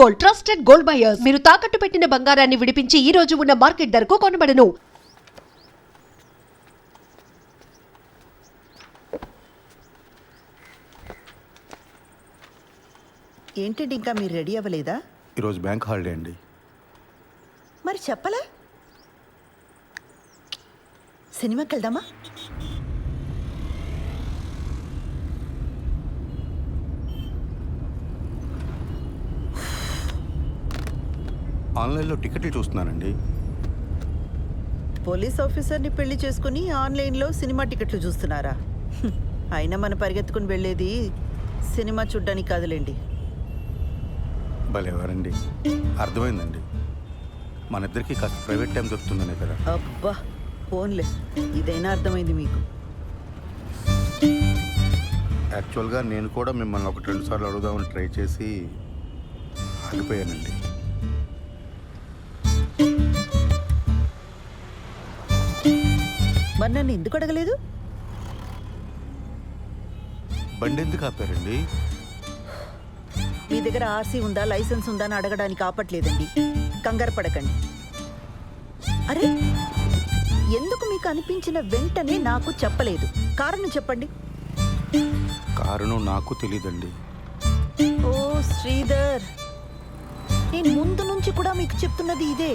Gold, trusted gold buyers. మీరు తాకట్టు పెట్టిన బంగారాన్ని విడిపించి ఈ రోజు ఉన్న మార్కెట్ ధరకు కొనబడను. ఏంటండి ఇంకా మీరు రెడీ అవ్వలేదా? ఈరోజు బ్యాంక్ హాలిడే అండి. మరి చెప్పలా? సినిమాకి వెళ్దామా? ఆన్లైన్లో టికెట్లు చూస్తున్నానండి. పోలీస్ ఆఫీసర్ని పెళ్లి చేసుకుని ఆన్లైన్లో సినిమా టికెట్లు చూస్తున్నారా? అయినా మన పరిగెత్తుకుని వెళ్ళేది సినిమా చూడ్డానికి కాదులేండి. భలేవారండి, అర్థమైందండి. మన ఇద్దరికి కాస్త ప్రైవేట్ టైం దొరుకుతుందనే కదా. అబ్బా ఫోన్లే, ఇదైనా అర్థమైంది మీకు. యాక్చువల్గా నేను కూడా మిమ్మల్ని 1-2 సార్లు అడుగుదామని ట్రై చేసి ఆగిపోయానండి. మరి నన్ను ఎందుకు అడగలేదు? బండి ఎందుకు ఆపారండి? మీ దగ్గర ఆర్సీ ఉందా, లైసెన్స్ ఉందా అని అడగడానికి ఆపట్లేదండి. కంగారు పడకండి. అరే, ఎందుకు మీకు అనిపించిన వెంటనే నాకు చెప్పలేదు? కారణం చెప్పండి. కారణం నాకు తెలీదండి. ఓ శ్రీధర్, నేను ముందు నుంచి కూడా మీకు చెప్తున్నది ఇదే.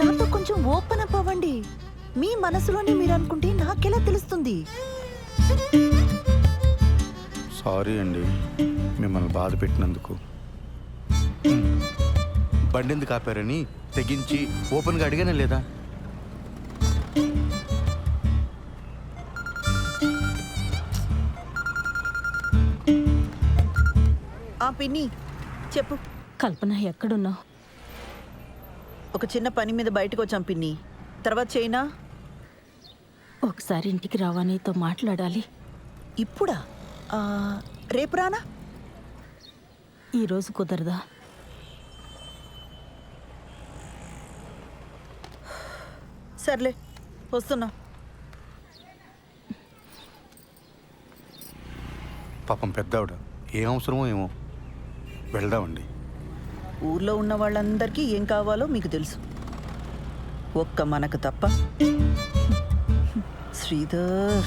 నాతో కొంచెం ఓపెన్ అప్ అవ్వండి. మీ మనసులోనే మీరు అనుకుంటే నాకెలా తెలుస్తుంది? సారీ అండి మిమ్మల్ని బాధ పెట్టినందుకు. బండి ఎందుకు ఆపారని తెగించి ఓపెన్గా అడిగానే లేదా? ఆ పిన్ని చెప్పు. కల్పన ఎక్కడున్నావు? ఒక చిన్న పని మీద బయటకు వచ్చాం పిన్ని, తర్వాత చేయనా? ఒకసారి ఇంటికి రావా, నీతో మాట్లాడాలి. ఇప్పుడా? రేపు రానా? ఈరోజు కుదరదా? సర్లే, వస్తున్నా. పాపం పెద్దావిడ, ఏం అవసరమో ఏమో. వెళ్దామండి. ఊర్లో ఉన్న వాళ్ళందరికీ ఏం కావాలో మీకు తెలుసు, ఒక్క మనకు తప్ప. శ్రీధర్,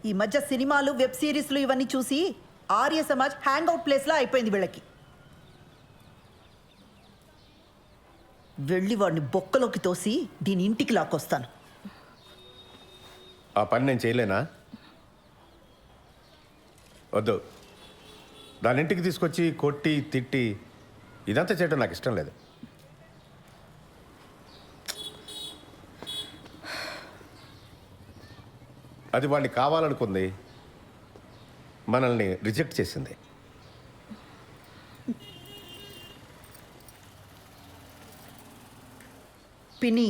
ఈ మధ్య సినిమాలు, వెబ్ సిరీస్లు ఇవన్నీ చూసి ఆర్య సమాజ్ హ్యాంగ్అవుట్ ప్లేస్లా అయిపోయింది వీళ్ళకి. వెళ్ళి వాడిని బొక్కలోకి తోసి దీని ఇంటికి లాక్కొస్తాను. ఆ పని నేను చేయలేనా? వద్దు, దాని ఇంటికి తీసుకొచ్చి కొట్టి తిట్టి ఇదంతా చేయడం నాకు ఇష్టం లేదు. అది వాడిని కావాలనుకుంది, మనల్ని రిజెక్ట్ చేసింది. పిన్ని,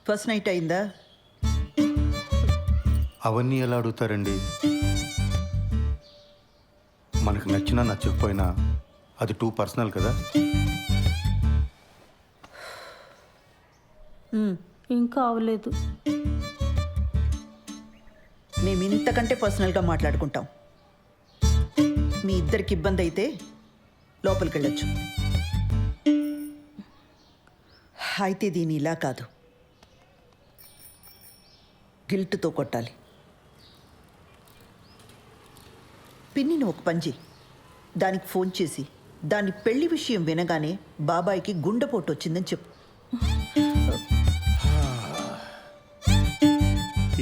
ఫస్ట్ నైట్ అయిందా? అవన్నీ ఎలా అడుగుతారండి? మనకు నచ్చినా నచ్చకపోయినా అది టూ పర్సనల్ కదా. ఇంకా అవలేదు. మేము ఇంతకంటే పర్సనల్గా మాట్లాడుకుంటాం. మీ ఇద్దరికి ఇబ్బంది అయితే లోపలికి వెళ్ళొచ్చు. అయితే దీని ఇలా కాదు, గిల్ట్తో కొట్టాలి. పిన్నిని ఒక పని చెయ్యి, దానికి ఫోన్ చేసి దాని పెళ్లి విషయం వినగానే బాబాయికి గుండెపోటు వచ్చిందని చెప్పు.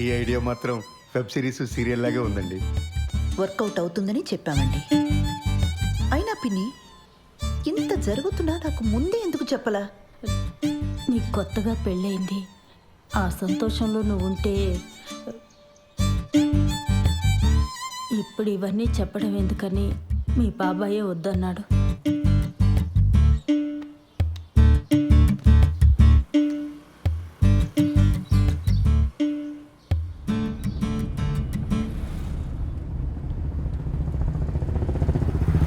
ఈ ఐడియా మాత్రం వెబ్ సిరీస్, సీరియల్ లాగే ఉందండి. వర్కౌట్ అవుతుందని చెప్పామండి. అయినా పిన్ని, ఇంత జరుగుతున్నా నాకు ముందే ఎందుకు చెప్పలా? నీకు కొత్తగా పెళ్ళయింది, ఆ సంతోషంలో నువ్వు ఉంటే ఇప్పుడు ఇవన్నీ చెప్పడం ఎందుకని మీ బాబాయే వద్దన్నాడు.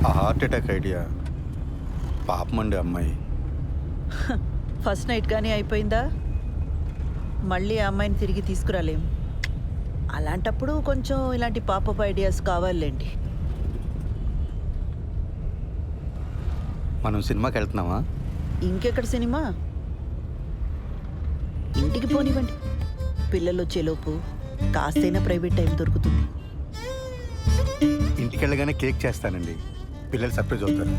ఆ హార్ట్ అటాక్ ఐడియా పాపమండి అమ్మాయి. ఫస్ట్ నైట్ కానీ అయిపోయిందా? మళ్ళీ ఆ అమ్మాయిని తిరిగి తీసుకురాలేం. అలాంటప్పుడు కొంచెం ఇలాంటి పాపప్ ఐడియాస్ కావాలండి. మనం సినిమాకి వెళ్తున్నామా? ఇంకెక్కడ సినిమా? ఇంటికి పోనివ్వండి. పిల్లలు వచ్చేలోపు కాస్తైనా ప్రైవేట్ టైం దొరుకుతుంది. ఇంటికి వెళ్ళగానే కేక్ చేస్తానండి, పిల్లలు సర్ప్రైజ్ అవుతారు.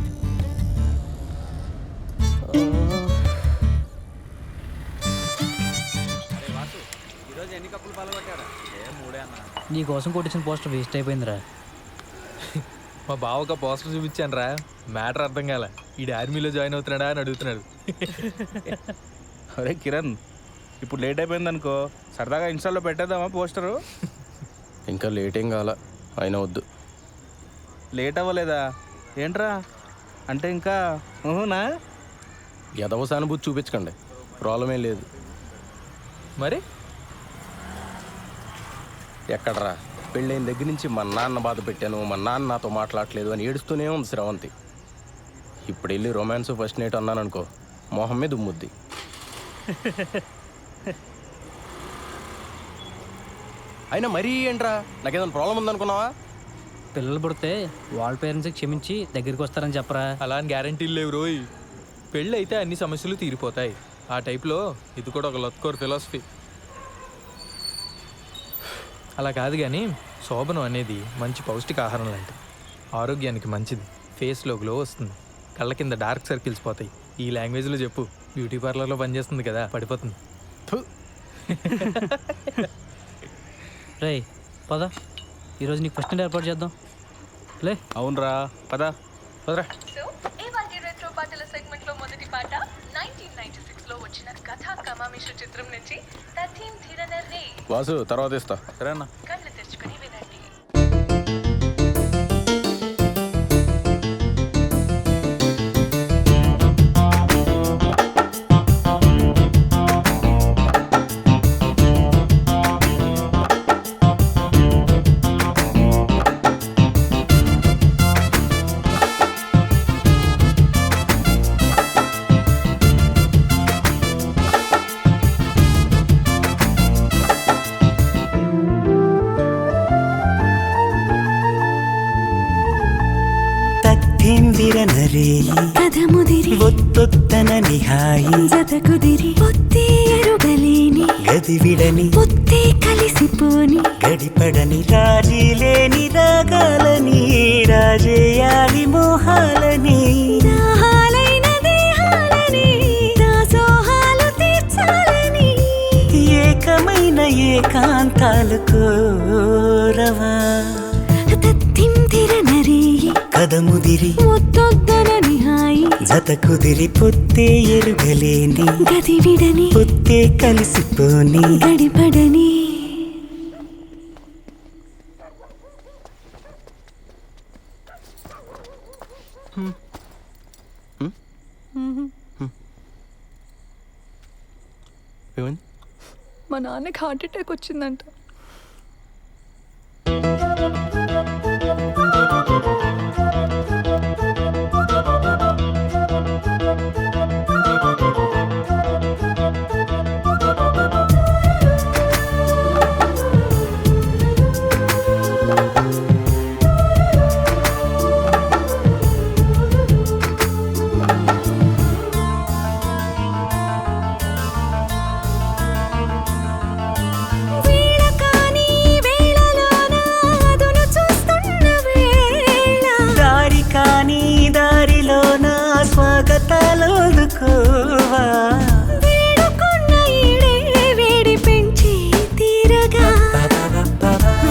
నీ కోసం కొట్టించిన పోస్టర్ వేస్ట్ అయిపోయిందిరా. మా బావ ఒక పోస్టర్ చూపించాను రా, మ్యాటర్ అర్థం కాల. ఈ ఆర్మీలో జాయిన్ అవుతున్నాడా అని అడుగుతున్నాడు. అరే కిరణ్, ఇప్పుడు లేట్ అయిపోయింది అనుకో, సరదాగా ఇన్స్టాల్లో పెట్టేద్దామా పోస్టరు? ఇంకా లేట్ ఏం కావాలా, అయినా వద్దు. లేట్ అవ్వలేదా ఏంట్రా? అంటే ఇంకా ఊహునా? ఎదవ సానుభూతి చూపించకండి, ప్రాబ్లం ఏం లేదు. మరి ఎక్కడరా, పెళ్ళైన దగ్గర నుంచి మా నాన్న బాధ పెట్టాను, మా నాన్న నాతో మాట్లాడలేదు అని ఏడుస్తూనే ఉంది శ్రవంతి. ఇప్పుడు వెళ్ళి రొమాన్స్ ఫస్ట్ నైట్ అన్నాను అనుకో, మొహం మీద ఉమ్ముద్ది. అయినా మరీ ఏంట్రా, నాకేదైనా ప్రాబ్లం ఉందనుకున్నావా? పిల్లలు పుడితే వాళ్ళ పేరెంట్స్కి క్షమించి దగ్గరికి వస్తారని చెప్పరా. అలా అని గ్యారంటీలు లేవు రోయ్. పెళ్ళి అయితే అన్ని సమస్యలు తీరిపోతాయి. ఆ టైప్లో ఇది కూడా ఒక లత్కోర్ ఫిలాసఫీ. అలా కాదు కానీ శోభనం అనేది మంచి పౌష్టికాహారం లాంటిది. ఆరోగ్యానికి మంచిది, ఫేస్లో గ్లో వస్తుంది, కళ్ళ కింద డార్క్ సర్కిల్స్ పోతాయి. ఈ లాంగ్వేజ్లో చెప్పు, బ్యూటీ పార్లర్లో పనిచేస్తుంది కదా, పడిపోతుంది. రేయ్ పద, ఈరోజు నీకు ఫస్ట్ నైట్ ఏర్పాటు చేద్దాం. లే. అవునరా, పదా పదరా. సో ఇవాల్టి రెట్రో పాటల సెగ్మెంట్ లో మొదటి పాట 1996 లో వచ్చిన కథా కమామిషు చిత్రం నుంచి తథీం ధిరనర్రే. వాసు తర్వాత ఇస్తా. సరే అన్న. కళ్ళు తెరుచుకొని వినండి. ఒత్తొత్తన నిహాయి జతకుదిరి పొత్తే ఎరుగలేని గదివిడని పొత్తే కలిసిపోని గడిపడని రాజీ లేని రాగాలని రాజేయాలి మోహాలని దాహాలైన దేహాలని దాసోహాలు తీర్చాలని ఏకమైన ఏకాంతాలు కోరవా కదముదిరి ఒత్తొద్దనని హాయి జత కుదిరి పొత్తే ఎరుగలేని గదివిడని పొత్తే కలిసిపోని గడిపడని. మా నాన్నకి హార్ట్ అటాక్ వచ్చిందంట.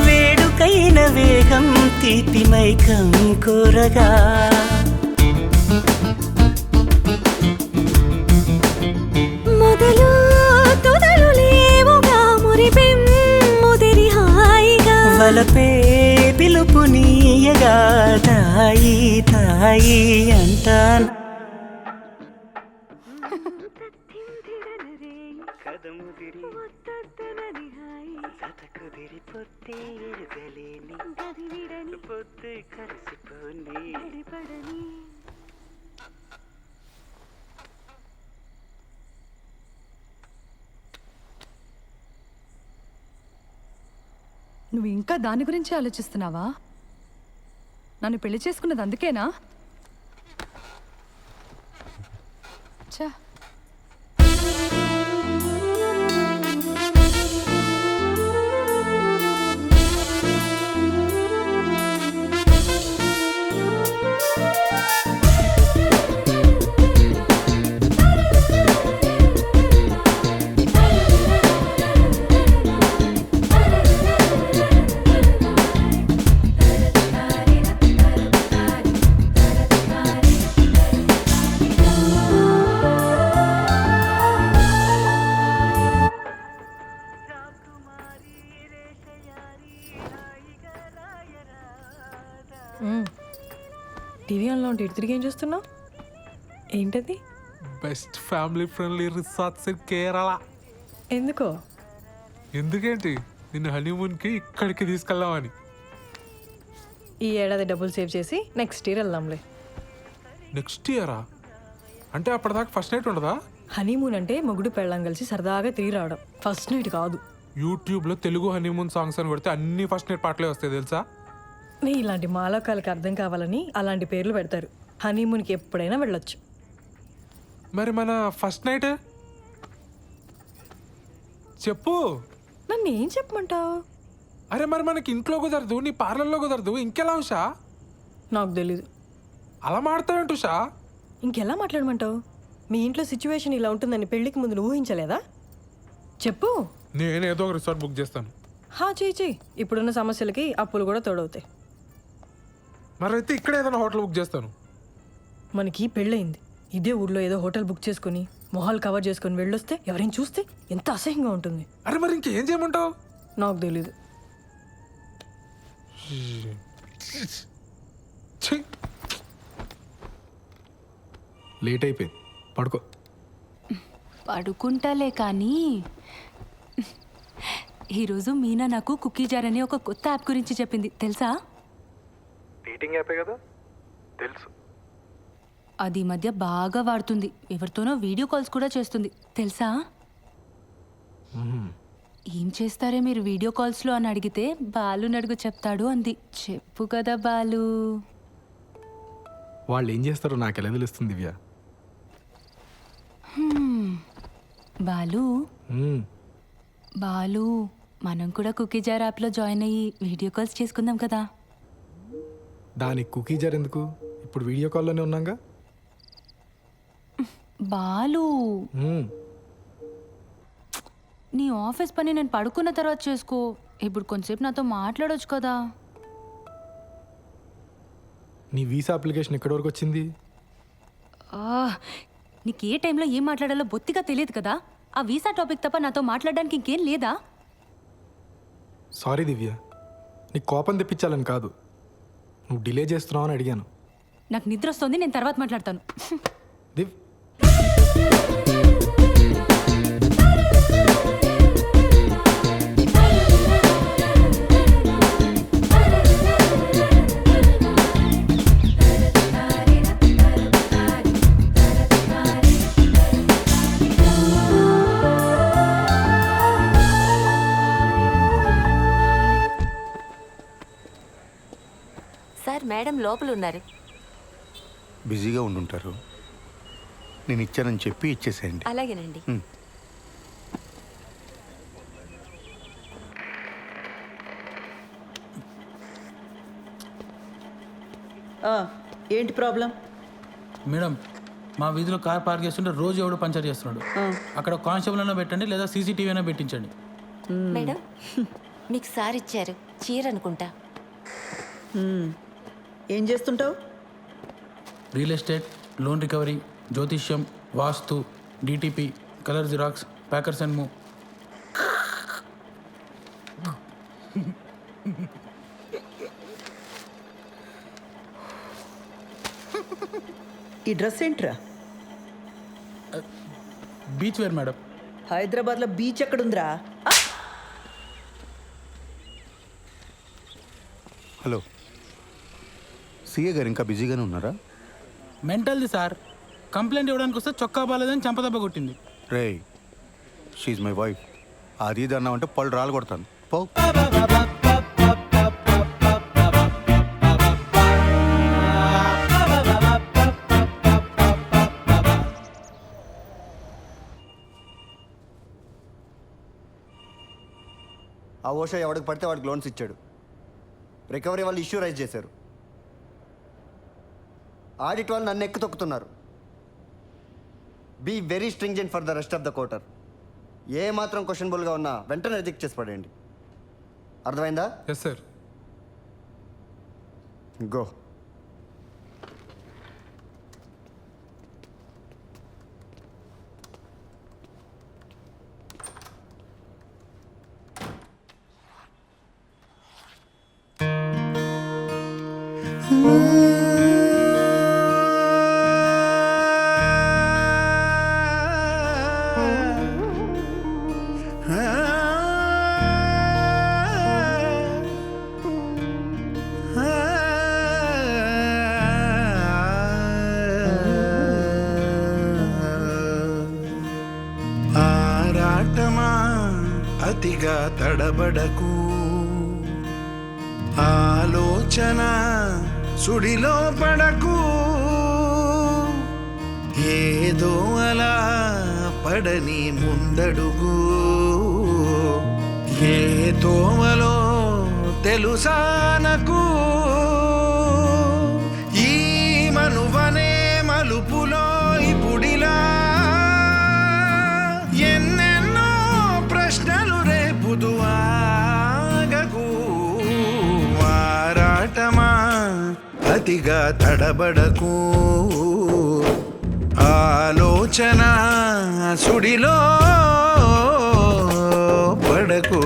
వేడుకైన వేగం తీపి మైకం కోరగా మొదలు తొదలు లేవుగా మురిపెం ముదిరి హాయిగా వలపే పిలుపునీయగా తాయి తాయి అంటాను. నువ్వు ఇంకా దాని గురించి ఆలోచిస్తున్నావా? నన్ను పెళ్లి చేసుకున్నది అందుకేనా? ఛా, టీవీ ఆన్లో ఉంటే ఇటు తిరిగి ఏం చూస్తున్నావు? ఏంటది? Best family friendly resorts in Kerala. ఎందుకో? ఎందుకేంటి, నిన్ను హనీమూన్కి ఇక్కడికి తీసుకెళ్దామని. ఈ ఏడాది డబ్బులు సేవ్ చేసి నెక్స్ట్ ఇయర్ వెళ్దాంలే. నెక్స్ట్ ఇయరా? అంటే అప్పటిదాకా ఫస్ట్ నైట్ ఉండదా? హనీమూన్ అంటే మొగుడు పెళ్ళం కలిసి సరదాగా తిరిగి రావడం, ఫస్ట్ నైట్ కాదు. యూట్యూబ్లో తెలుగు హనీమూన్ సాంగ్స్ అని కొడితే అన్ని ఫస్ట్ నైట్ పాటలే వస్తాయి తెలుసా? నీ ఇలాంటి మాలోకాలకి అర్థం కావాలని అలాంటి పేర్లు పెడతారు. హనీమూన్కి ఎప్పుడైనా వెళ్ళొచ్చు. మరి మన ఫస్ట్ నైట్ చెప్పు. నన్ను ఏం చెప్పమంటావు? అరే మరి మనకి ఇంట్లో కుదరదు, నీ పార్లర్లో కుదరదు, ఇంకెలా ఉషా? నాకు తెలీదు. అలా మాడతావేంటి ఉషా? ఇంకెలా మాట్లాడమంటావు? మీ ఇంట్లో సిచ్యువేషన్ ఇలా ఉంటుందని పెళ్ళికి ముందు నువ్వు ఊహించలేదా? చెప్పు. నేనేదో ఒక రిసార్ట్ బుక్ చేస్తాను. చెయ్యి. ఇప్పుడున్న సమస్యలకి అప్పులు కూడా తోడవుతాయి. మరి అయితే ఇక్కడ ఏదైనా హోటల్ బుక్ చేస్తాను. మనకి పెళ్ళయింది, ఇదే ఊర్లో ఏదో హోటల్ బుక్ చేసుకుని మొహాలు కవర్ చేసుకుని వెళ్ళొస్తే ఎవరైనా చూస్తే ఎంత అసహ్యంగా ఉంటుంది. అరే మరి ఇంకేం చేయమంటావు? నాకు తెలీదు. లేట్ అయిపోయింది, పడుకో. పడుకుంటాలే కానీ ఈరోజు మీనా నాకు కుకీ జార్ అని ఒక కొత్త యాప్ గురించి చెప్పింది తెలుసా? డేటింగ్ యాపే కదా, తెలుసు. అది ఈ మధ్య బాగా వాడుతుంది, ఎవరితోనో వీడియో కాల్స్ కూడా చేస్తుంది తెలుసా? ఏం చేస్తారే మీరు వీడియో కాల్స్లో అని అడిగితే బాలు నడుగు చెప్తాడు అంది. చెప్పు కదా బాలు. వాళ్ళు ఏం చేస్తారో నాకు ఎలా తెలుస్తుంది దివ్య? బాలు బాలు మనం కూడా కుకీ జార్ యాప్లో జాయిన్ అయ్యి వీడియో కాల్స్ చేసుకుందాం కదా. దానికి కుకీ జార్ ఎందుకు? ఇప్పుడు వీడియో కాల్లోనే ఉన్నాగా. బాలు నీ ఆఫీస్ పని నేను పడుకున్న తర్వాత చేసుకో, ఇప్పుడు కొంచెంసేపు నాతో మాట్లాడొచ్చు కదా. నీ వీసా అప్లికేషన్ ఎక్కడి వరకు వచ్చింది? నీకు ఏ టైంలో ఏం మాట్లాడాలో బొత్తిగా తెలియదు కదా. ఆ వీసా టాపిక్ తప్ప నాతో మాట్లాడడానికి ఇంకేం లేదా? సారీ దివ్య, నీకు కోపం తెప్పించాలని కాదు, నువ్వు డిలే చేస్తున్నావు అని అడిగాను. నాకు నిద్ర వస్తుంది, నేను తర్వాత మాట్లాడతాను. దివ్ సార్, మేడం లోపల ఉన్నారు. బిజీగా ఉండుంటారు, నేను ఇచ్చానని చెప్పి ఇచ్చేసేయండి. అలాగేనండి. ఏంటి ప్రాబ్లం? మేడం, మా వీధిలో కార్ పార్క్ చేస్తుంటే రోజు ఎవడు పంచర్ చేస్తున్నాడు. అక్కడ కానిస్టేబుల్ అయినా పెట్టండి, లేదా సీసీటీవీ అయినా పెట్టించండి. మేడం, మీకు సార్ ఇచ్చారు చీర అనుకుంటా. ఏం చేస్తుంటావు? రియల్ ఎస్టేట్, లోన్ రికవరీ, జ్యోతిష్యం, vastu, DTP, colour xerox, packers and move. ఈ డ్రెస్ ఏంట్రా? Beach wear madam. హైదరాబాద్లో బీచ్ ఎక్కడుందిరా? హలో, సిఏ గారు ఇంకా బిజీగానే ఉన్నారా? మెంటల్ది సార్, కంప్లైంట్ ఇవ్వడానికి వస్తే చొక్కా బాలేదని చంపదెబ్బ కొట్టింది. రే, షీఈ్ మై వైఫ్. అది ఇది అన్నామంటే పళ్ళు రాలు కొడతాను. పో. ఆ ఓషో ఎవడికి పడితే వాడికి లోన్స్ ఇచ్చాడు. రికవరీ వాళ్ళు ఇష్యూ రైజ్ చేశారు. ఆడిట్ వాళ్ళు నన్ను ఎక్కు తొక్కుతున్నారు. Be very stringent for the rest of the quarter. ఏ మాత్రం క్వశ్చనబుల్గా ఉన్నా వెంటనే రిజెక్ట్ చేసి పడేయండి. అర్థమైందా? Yes sir. గో. ఆరాటమా అతిగా తడబడకు, ఆలోచన సుడిలో పడకు, ఏదో అలా పడని ముందడుగు, ఏ తోవలో తెలుసానకు, ఈ మనువనే మలుపులో ఇప్పుడిలా ఎన్నెన్నో ప్రశ్నలు రేపుదు ఆగకు. ఆరాటమా అతిగా తడబడకు, ఆలోచన సుడిలో పడకు.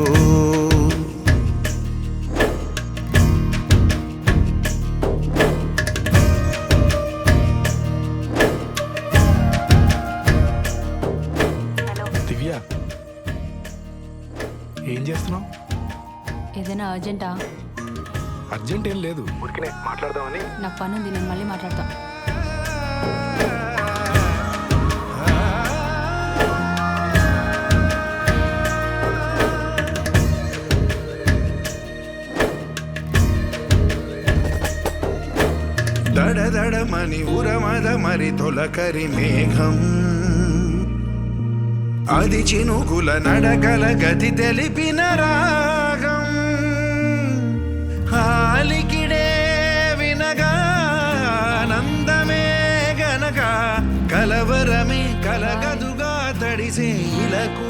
దివ్య, ఏం చేస్తున్నావు? ఏదైనా అర్జెంటా? అర్జెంట్ ఏం లేదు, ఊరికనే మాట్లాడదామని. నాకు పని ఉంది, నేను మళ్ళీ మాట్లాడతా. దడదడమని ఉరమద మరి తొలకరి మేఘం, అది చినుకుల నడకల గతి తెలిపిన రాగం. హాలికిడే వినగా ఆనందమే గనక, కలవరమే కలగదుగా తడిసే ఇలకు.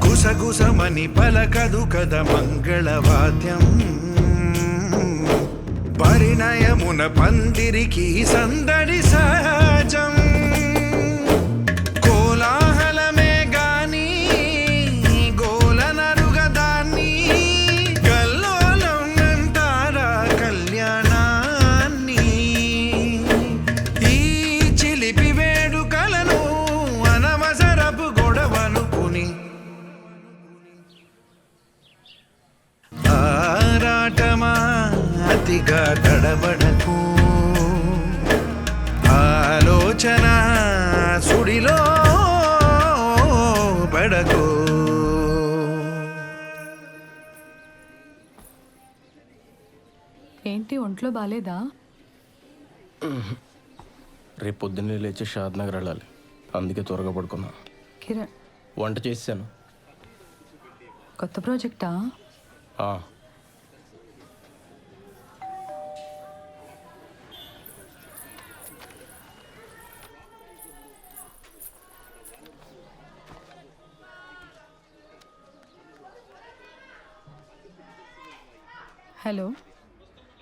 గుసగుసమని పలకదు కద మంగళవాద్యం, పరిణయమున పందిరికి సందడి సహజం. కోలాహలమే గాని గోలనరుగదాన్ని, కల్లోలం అంటారా కళ్యాణాన్ని. ఈ చిలిపి వేడుకలను అనవసరపు గొడవనుకుని, ఆరాటమా అతిగా తడబడకు, ఆలోచన సుడిలో పడకు. ఏంటి ఒంట్లో బాలేదా? రేపు పొద్దున్నే లేచి షాద్ నగర్ వెళ్ళాలి, అందుకే త్వరగా పడుకున్నా. కిరణ్, వంట చేశాను. కొత్త ప్రాజెక్టా? హలో,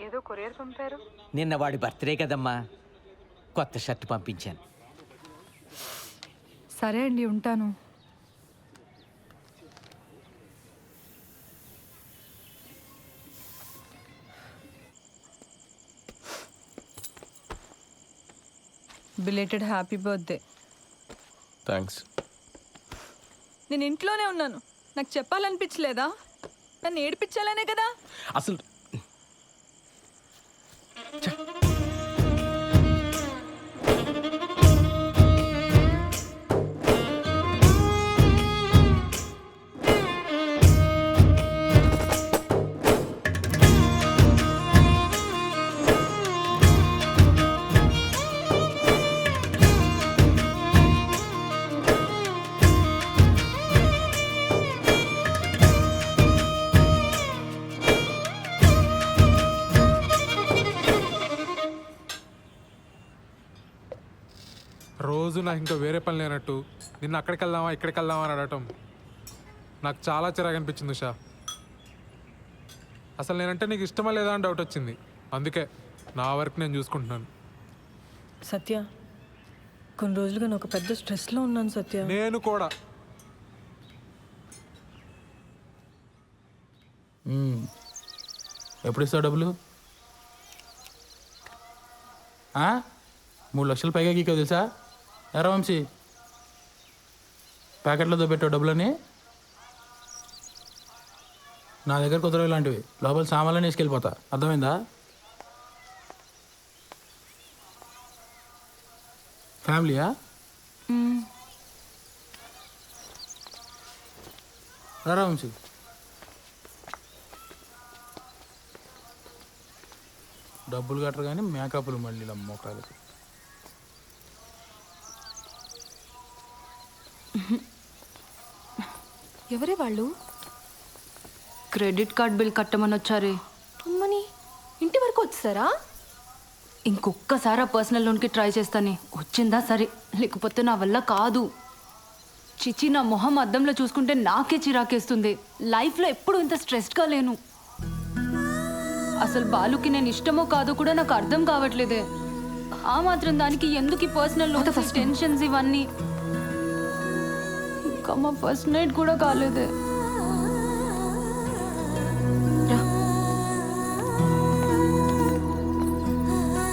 ఏదో కొరియర్ పంపారు. నిన్న వాడి బర్త్డే కదమ్మా, కొత్త షర్ట్ పంపించాను. సరే అండి, ఉంటాను. Belated happy birthday. థ్యాంక్స్. నేను ఇంట్లోనే ఉన్నాను, నాకు చెప్పాలనిపించలేదా? నన్ను ఏడిపించాలనే కదా. అసలు నాకు ఇంకా వేరే పని లేనట్టు నిన్న అక్కడికి వెళ్దామా ఇక్కడికి వెళ్దామా అని అడగటం నాకు చాలా చిరాకు అనిపించింది ఉషా. అసలు నేనంటే నీకు ఇష్టమా లేదా అని డౌట్ వచ్చింది. అందుకే నా వర్క్ నేను చూసుకుంటున్నాను. సత్య, కొన్ని రోజులుగా నేను ఒక పెద్ద స్ట్రెస్లో ఉన్నాను సత్య. నేను కూడా. ఎప్పుడు ఇస్తావు డబ్బులు? 3 లక్షలు పైగా గీకో తెలుసా? ఎరా వంశీ, ప్యాకెట్లతో పెట్టావు డబ్బులని. నా దగ్గర కుదరవు ఇలాంటివి. లోపల సామాన్లని వేసుకెళ్ళిపోతా, అర్థమైందా? ఫ్యామిలీయా? రా వంశీ. డబ్బులు కట్టరు కానీ మేకప్లు మళ్ళీ ఇలా మోకాలకి. ఎవరే వాళ్ళు? క్రెడిట్ కార్డ్ బిల్ కట్టమని వచ్చారే. అమ్మని ఇంటి వరకు వచ్చారా? ఇంకొక్కసారి ఆ పర్సనల్ లోన్కి ట్రై చేస్తానే. వచ్చిందా సరే, లేకపోతే నా వల్ల కాదు. చిచి, నా మొహం అద్దంలో చూసుకుంటే నాకే చిరాకేస్తుంది. లైఫ్లో ఎప్పుడు ఇంత స్ట్రెస్డ్గా లేను. అసలు బాలుకి నేను ఇష్టమో కాదో కూడా నాకు అర్థం కావట్లేదే. ఆ మాత్రం దానికి ఎందుకు ఈ పర్సనల్ లోన్స్, టెన్షన్స్ ఇవన్నీ? ఇంకా మా ఫస్ట్ నైట్ కూడా కాలేదే.